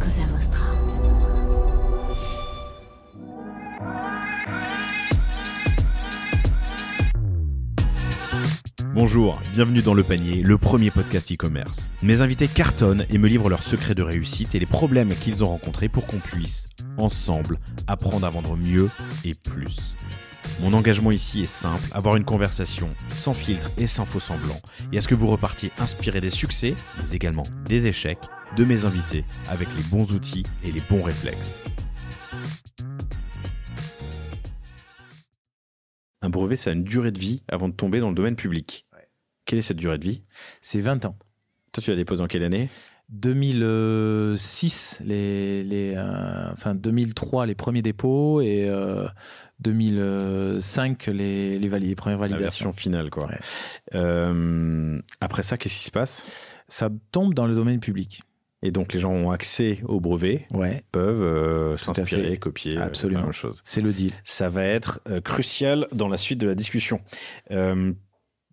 Cosa Vostra. Bonjour, bienvenue dans Le Panier, le premier podcast e-commerce. Mes invités cartonnent et me livrent leurs secrets de réussite et les problèmes qu'ils ont rencontrés pour qu'on puisse, ensemble, apprendre à vendre mieux et plus. Mon engagement ici est simple, avoir une conversation sans filtre et sans faux semblants, et à ce que vous repartiez inspiré des succès, mais également des échecs, de mes invités, avec les bons outils et les bons réflexes. Un brevet, ça a une durée de vie avant de tomber dans le domaine public. Ouais. Quelle est cette durée de vie ? C'est 20 ans. Toi, tu l'as déposé en quelle année ? 2006, 2003, les premiers dépôts, et 2005, les premières validations. La version finale, quoi. Ouais. Après ça, qu'est-ce qui se passe ? Ça tombe dans le domaine public. Et donc, les gens ont accès au brevet, peuvent s'inspirer, copier, absolument. La même chose. C'est le deal. Ça va être crucial dans la suite de la discussion.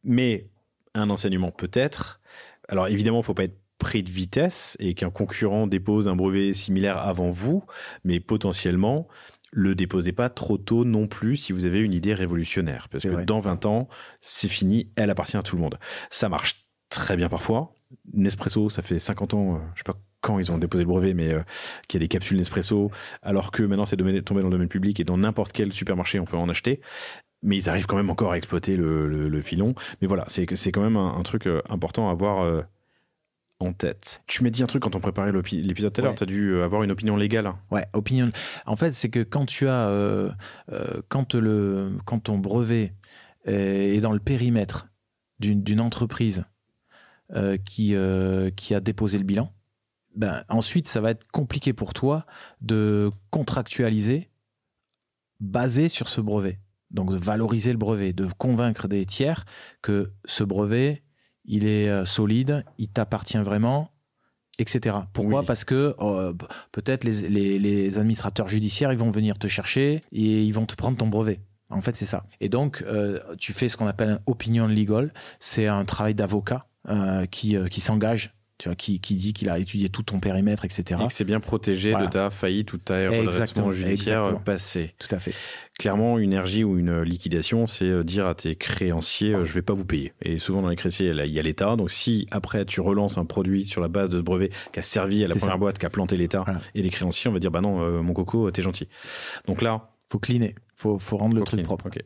Mais un enseignement peut-être. Alors, évidemment, il ne faut pas être pris de vitesse et qu'un concurrent dépose un brevet similaire avant vous, mais potentiellement, le déposez pas trop tôt non plus si vous avez une idée révolutionnaire. Parce que dans 20 ans, c'est fini, elle appartient à tout le monde. Ça marche très bien parfois. Nespresso, ça fait 50 ans, je sais pas quand ils ont déposé le brevet, mais qu'il y a des capsules Nespresso, alors que maintenant c'est tombé dans le domaine public et dans n'importe quel supermarché on peut en acheter. Mais ils arrivent quand même encore à exploiter le filon. Mais voilà, c'est quand même un truc important à avoir en tête. Tu m'as dit un truc quand on préparait l'épisode tout à l'heure, tu as dû avoir une opinion légale. Ouais, opinion. En fait, c'est que quand tu as quand ton brevet est dans le périmètre d'une entreprise qui a déposé le bilan, ben ensuite ça va être compliqué pour toi de contractualiser basé sur ce brevet. Donc de valoriser le brevet, de convaincre des tiers que ce brevet il est solide, il t'appartient vraiment, etc. Pourquoi ? Oui. Parce que peut-être les administrateurs judiciaires ils vont venir te chercher et ils vont te prendre ton brevet. En fait, c'est ça. Et donc, tu fais ce qu'on appelle un opinion legal. C'est un travail d'avocat qui s'engage, tu vois, qui dit qu'il a étudié tout ton périmètre, etc. Et que c'est bien protégé de ta faillite ou de ta redressement judiciaire passé. Tout à fait. Clairement, une RJ ou une liquidation, c'est dire à tes créanciers, je ne vais pas vous payer. Et souvent, dans les créanciers, il y a l'État. Donc, si après, tu relances un produit sur la base de ce brevet qui a servi à la première boîte, qui a planté l'État et les créanciers, on va dire, bah non, mon coco, t'es gentil. Donc là... Faut cleaner. Faut rendre le truc propre. Okay.